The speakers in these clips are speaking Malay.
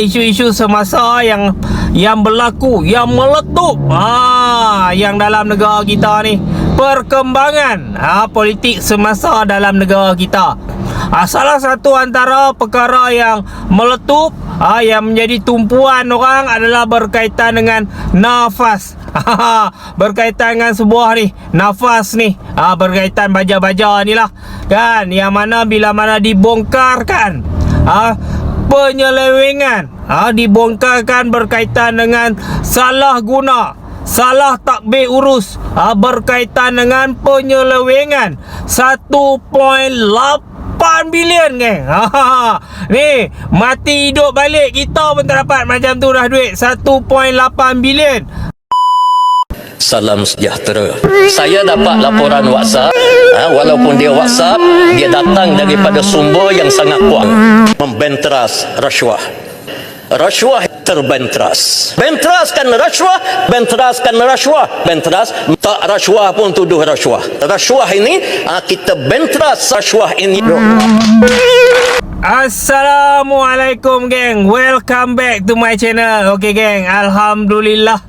isu-isu semasa yang berlaku, yang meletup yang dalam negara kita ni, perkembangan politik semasa dalam negara kita. Salah satu antara perkara yang meletup yang menjadi tumpuan orang adalah berkaitan dengan nafas. Berkaitan dengan sebuah ni, nafas ni, berkaitan baja-baja ni lah kan, yang mana bila mana dibongkarkan penyelewengan, dibongkarkan berkaitan dengan salah guna, salah takbir urus, berkaitan dengan penyelewengan 1.8 bilion geng. Ni mati hidup balik kita pun tak dapat macam tu dah duit 1.8 bilion. Salam sejahtera. Saya dapat laporan WhatsApp, walaupun dia WhatsApp, dia datang daripada sumber yang sangat kuat, membenteras rasuah. Rasuah terbentras. Benteraskan rasuah, benteraskan rasuah. Benteras, tak rasuah pun tuduh rasuah. Rasuah ini, kita benteras rasuah ini. Assalamualaikum geng, welcome back to my channel. Okay geng, Alhamdulillah.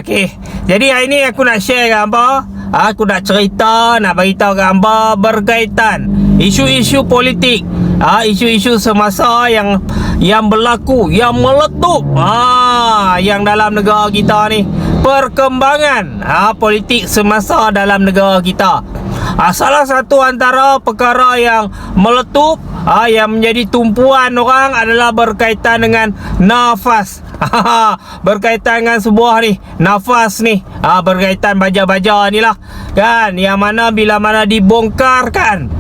Okay, jadi hari ni aku nak share dengan hamba, aku nak cerita, nak beritahu kat hamba berkaitan isu-isu politik, isu-isu semasa yang berlaku, yang meletup yang dalam negara kita ni, perkembangan politik semasa dalam negara kita. Salah satu antara perkara yang meletup yang menjadi tumpuan orang adalah berkaitan dengan nafas. Berkaitan dengan sebuah ni, nafas ni, berkaitan baja-baja ni lah kan, yang mana bila mana dibongkarkan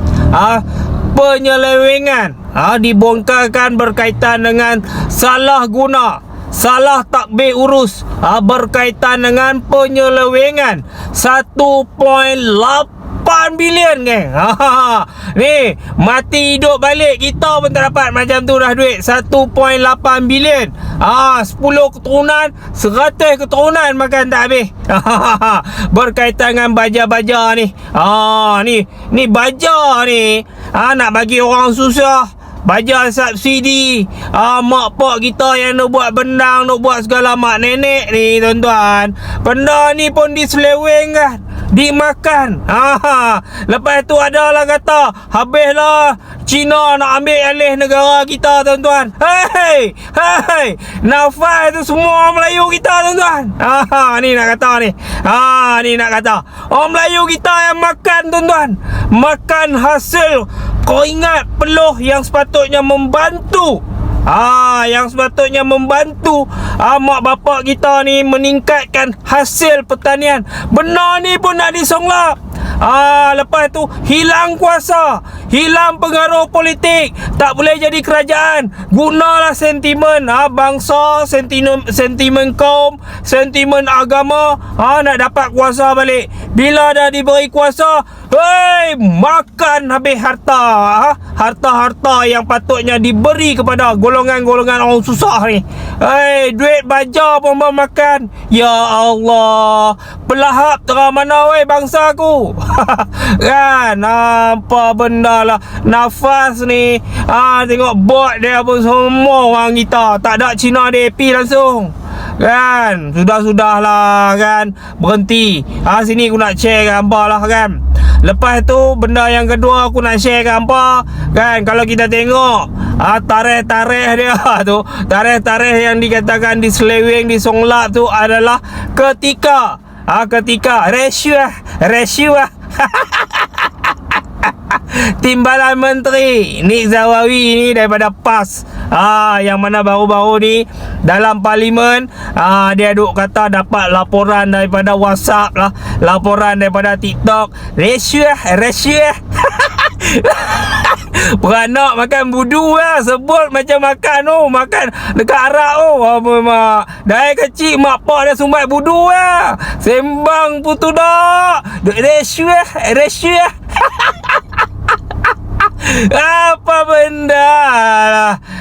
penyelewengan, dibongkarkan berkaitan dengan salah guna, salah takbir urus, berkaitan dengan penyelewengan 1.8 bilion geng. Ni mati hidup balik kita pun tak dapat macam tu dah duit 1.8 bilion. 10 keturunan, 100 keturunan makan tak habis. Berkaitan dengan baja-baja ni. Ni baja ni, nak bagi orang susah, baja subsidi. Mak pak kita yang nak buat bendang, nak buat segala mak nenek ni tuan-tuan, benda ni pun diselewengkan, dimakan. Lepas tu ada lah kata, habislah Cina nak ambil alih negara kita tuan-tuan. Hei, nafas tu semua orang Melayu kita tuan-tuan. Ni nak kata ni. Ni nak kata orang Melayu kita yang makan tuan-tuan, makan hasil. Kau ingat peluh yang sepatutnya membantu, yang sepatutnya membantu mak bapak kita ni meningkatkan hasil pertanian, benda ni pun nak disonglap. Lepas tu hilang kuasa, hilang pengaruh politik, tak boleh jadi kerajaan. Gunalah sentimen bangsa, sentimen kaum, sentimen agama, nak dapat kuasa balik. Bila dah diberi kuasa, makan habis harta, harta-harta yang patutnya diberi kepada golongan-golongan orang susah ni. Duit baja pun makan. Ya Allah, pelahap terang mana bangsa aku. Kan, apa benda lah nafas ni. Tengok bot dia pun semua orang kita, tak ada Cina DP langsung kan. Sudah-sudahlah kan, berhenti. Sini aku nak share dengan hamba lah kan. Lepas tu benda yang kedua aku nak share dengan hamba kan, kalau kita tengok tarikh-tarikh dia tu, tarikh-tarikh yang dikatakan diseleweng, disonglap tu adalah ketika rasuah Timbalan Menteri Nik Zawawi ni daripada PAS, yang mana baru-baru ni dalam parlimen, dia duk kata dapat laporan daripada WhatsApp lah, laporan daripada TikTok, rasuah beranak makan budu lah, sebut macam makan makan dekat Arab dari kecil mak pak dah sumbat budu lah, sembang putu dak rasuah apa benda lah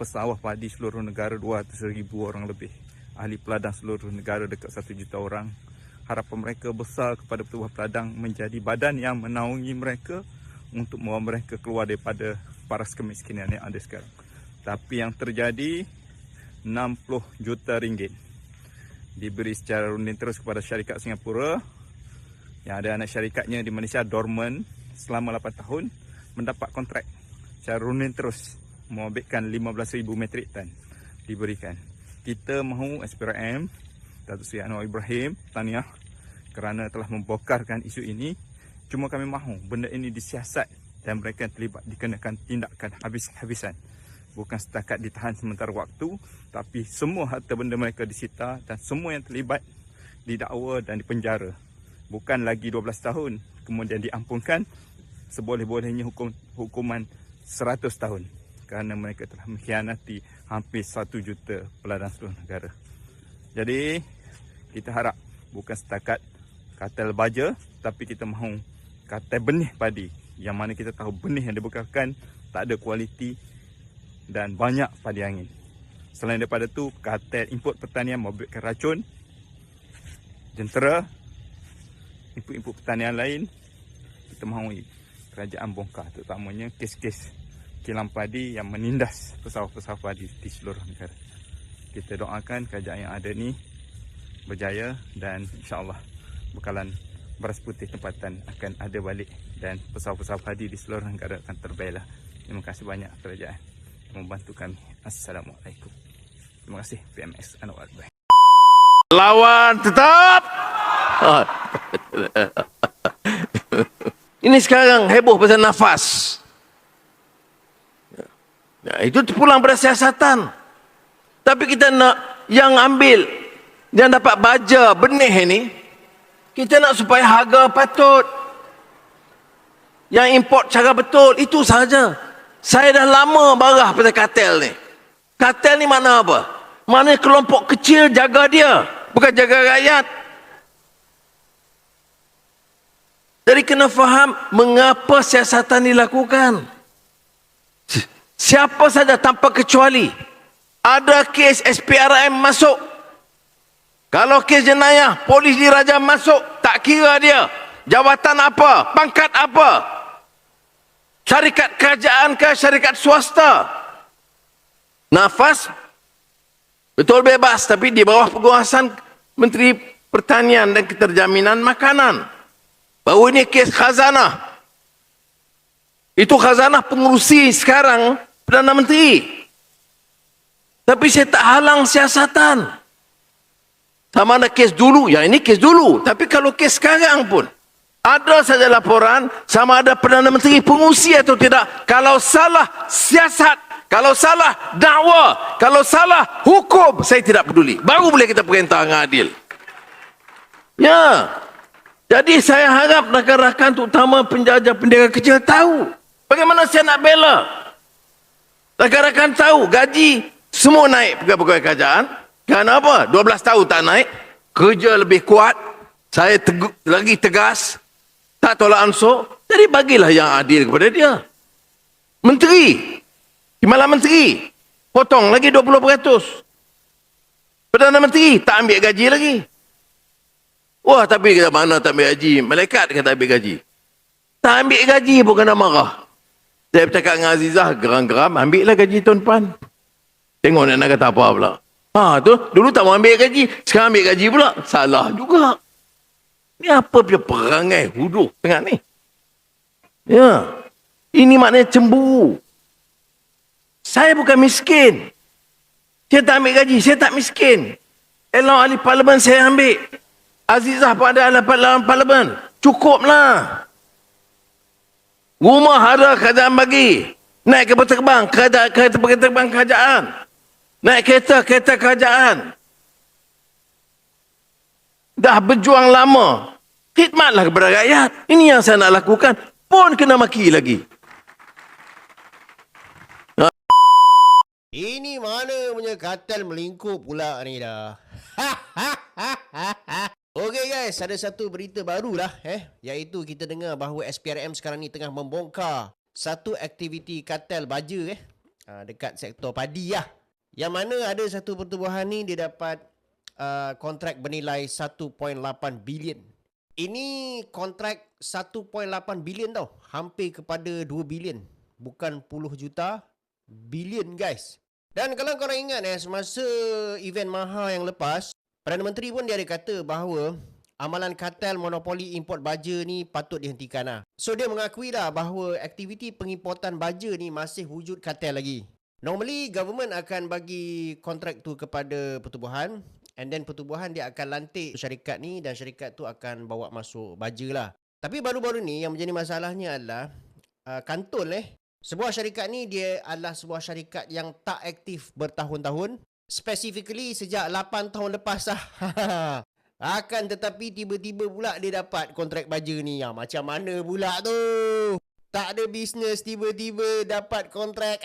pesawah padi seluruh negara 200,000 orang lebih. Ahli peladang seluruh negara dekat 1 juta orang. Harapan mereka besar kepada Pertubuhan Peladang menjadi badan yang menaungi mereka untuk membawa mereka keluar daripada paras kemiskinan yang ada sekarang. Tapi yang terjadi, 60 juta ringgit diberi secara runding terus kepada syarikat Singapura yang ada anak syarikatnya di Malaysia dormant selama 8 tahun, mendapat kontrak secara runding terus membabitkan 15,000 metrik tan diberikan. Kita mahu SPRM Datuk Seri Anwar Ibrahim tahniah kerana telah membongkarkan isu ini. Cuma kami mahu benda ini disiasat dan mereka yang terlibat dikenakan tindakan habis-habisan. Bukan setakat ditahan sementara waktu, tapi semua harta benda mereka disita dan semua yang terlibat didakwa dan dipenjara. Bukan lagi 12 tahun kemudian diampunkan, seboleh-bolehnya hukuman 100 tahun kerana mereka telah mengkhianati hampir 1 juta peladang seluruh negara. Jadi kita harap bukan setakat kartel baja, tapi kita mahu kartel benih padi, yang mana kita tahu benih yang dibekalkan tak ada kualiti dan banyak padi angin. Selain daripada itu, kartel import pertanian membabitkan racun, jentera, input-input pertanian lain. Kita mahu kerajaan bongkar, terutamanya kes-kes kilang padi yang menindas pesawah-pesawah padi di seluruh negara. Kita doakan kerajaan yang ada ni berjaya dan insya-Allah bekalan beras putih tempatan akan ada balik dan pesawah-pesawah padi di seluruh negara akan terbela. Terima kasih banyak kerajaan yang membantu kami. Assalamualaikum. Terima kasih PMS Anwar Ibrahim. Lawan tetap. Ini sekarang heboh pasal nafas. Ya, itu terpulang pada siasatan. Tapi kita nak yang ambil, yang dapat baja benih ini, kita nak supaya harga patut. Yang import cara betul, itu sahaja. Saya dah lama marah pada kartel ni. Kartel ni mana apa? Mana kelompok kecil jaga dia, bukan jaga rakyat. Jadi kena faham mengapa siasatan dilakukan. Siapa saja tanpa kecuali ada kes SPRM masuk. Kalau kes jenayah, polis diraja masuk, tak kira dia jawatan apa, pangkat apa, syarikat kerajaan ke syarikat swasta. Nafas betul bebas, tapi di bawah penguasaan Menteri Pertanian dan Keterjaminan Makanan. Baru ini kes khazanah. Itu khazanah pengurusi sekarang Perdana Menteri. Tapi saya tak halang siasatan. Sama ada kes dulu, ya ini kes dulu. Tapi kalau kes sekarang pun, ada saja laporan sama ada Perdana Menteri pengurusi atau tidak. Kalau salah siasat, kalau salah dakwa, kalau salah hukum, saya tidak peduli. Baru boleh kita perintah dengan adil. Ya. Jadi saya harap rakan-rakan terutama penjajah-penjara kecil tahu bagaimana saya nak bela. Rakan-rakan tahu gaji semua naik pegawai kerajaan. Kerana apa? 12 tahun tak naik. Kerja lebih kuat. Saya lagi tegas. Tak tolak ansur. Jadi bagilah yang adil kepada dia. Menteri. Timbalan Menteri. Potong lagi 20%. Perdana Menteri tak ambil gaji lagi. Wah, tapi kata mana tak ambil gaji? Malaikat kata ambil gaji. Tak ambil gaji pun kena marah. Saya bercakap dengan Azizah, geram-geram, ambil lah gaji tahun depan. Tengok nak kata apa pula. Ha tu, dulu tak mau ambil gaji, sekarang ambil gaji pula. Salah juga. Ni apa punya perangai huduh tengah ni? Ya. Ini maknanya cemburu. Saya bukan miskin. Saya tak ambil gaji, saya tak miskin. Elok ahli parlimen saya ambil. Azizah pun ada ahli parlimen. Cukuplah. Rumah ada kerajaan bagi. Naik kapal terbang, kereta terbang kerajaan. Naik kereta kerajaan. Dah berjuang lama. Khidmatlah kepada rakyat. Ini yang saya nak lakukan. Pun kena maki lagi. Ini mana punya kartel melingkup pula ni dah. Okey guys, ada satu berita baru lah iaitu kita dengar bahawa SPRM sekarang ni tengah membongkar satu aktiviti kartel baja dekat sektor padi lah. Yang mana ada satu pertubuhan ni dia dapat kontrak bernilai 1.8 bilion. Ini kontrak 1.8 bilion tau. Hampir kepada 2 bilion. Bukan puluh juta, bilion guys. Dan kalau korang ingat semasa event Maha yang lepas, Perdana Menteri pun dia ada kata bahawa amalan kartel monopoli import baja ni patut dihentikan lah. So dia mengakui lah bahawa aktiviti pengimportan baja ni masih wujud kartel lagi. Normally government akan bagi kontrak tu kepada pertubuhan, and then pertubuhan dia akan lantik syarikat ni dan syarikat tu akan bawa masuk baja lah. Tapi baru-baru ni yang menjadi masalahnya adalah Kantol sebuah syarikat ni dia adalah sebuah syarikat yang tak aktif bertahun-tahun. Specifically sejak 8 tahun lepas lah. Akan tetapi tiba-tiba pula dia dapat kontrak baja ni. Macam mana pula tu? Tak ada bisnes tiba-tiba dapat kontrak.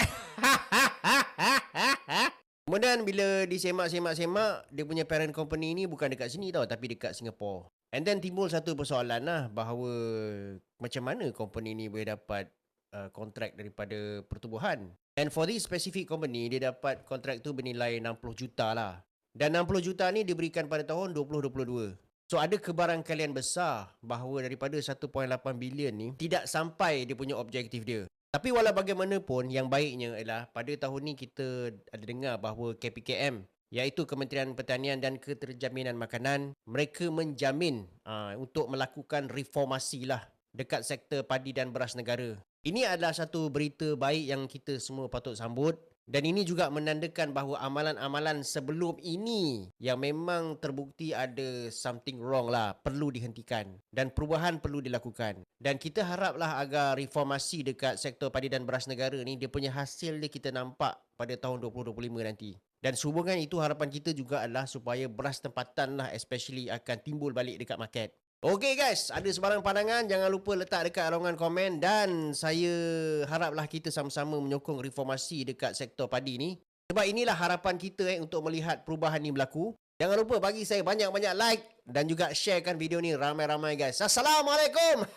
Kemudian bila disemak-semak-semak, dia punya parent company ni bukan dekat sini tau, tapi dekat Singapore. And then timbul satu persoalan lah bahawa macam mana company ni boleh dapat kontrak daripada pertubuhan. And for this specific company, dia dapat kontrak tu bernilai 60 juta lah. Dan 60 juta ni diberikan pada tahun 2022. So ada kebarangkalian besar bahawa daripada 1.8 bilion ni tidak sampai dia punya objektif dia. Tapi walau bagaimanapun, yang baiknya ialah pada tahun ni kita ada dengar bahawa KPKM, iaitu Kementerian Pertanian dan Keterjaminan Makanan, mereka menjamin untuk melakukan reformasi lah dekat sektor padi dan beras negara. Ini adalah satu berita baik yang kita semua patut sambut. Dan ini juga menandakan bahawa amalan-amalan sebelum ini yang memang terbukti ada something wrong lah, perlu dihentikan. Dan perubahan perlu dilakukan. Dan kita haraplah agar reformasi dekat sektor padi dan beras negara ni, dia punya hasil dia kita nampak pada tahun 2025 nanti. Dan sehubungan itu harapan kita juga adalah supaya beras tempatan lah especially akan timbul balik dekat market. Okey guys, ada sebarang pandangan jangan lupa letak dekat ruangan komen dan saya haraplah kita sama-sama menyokong reformasi dekat sektor padi ni. Sebab inilah harapan kita untuk melihat perubahan ni berlaku. Jangan lupa bagi saya banyak-banyak like dan juga sharekan video ni ramai-ramai guys. Assalamualaikum.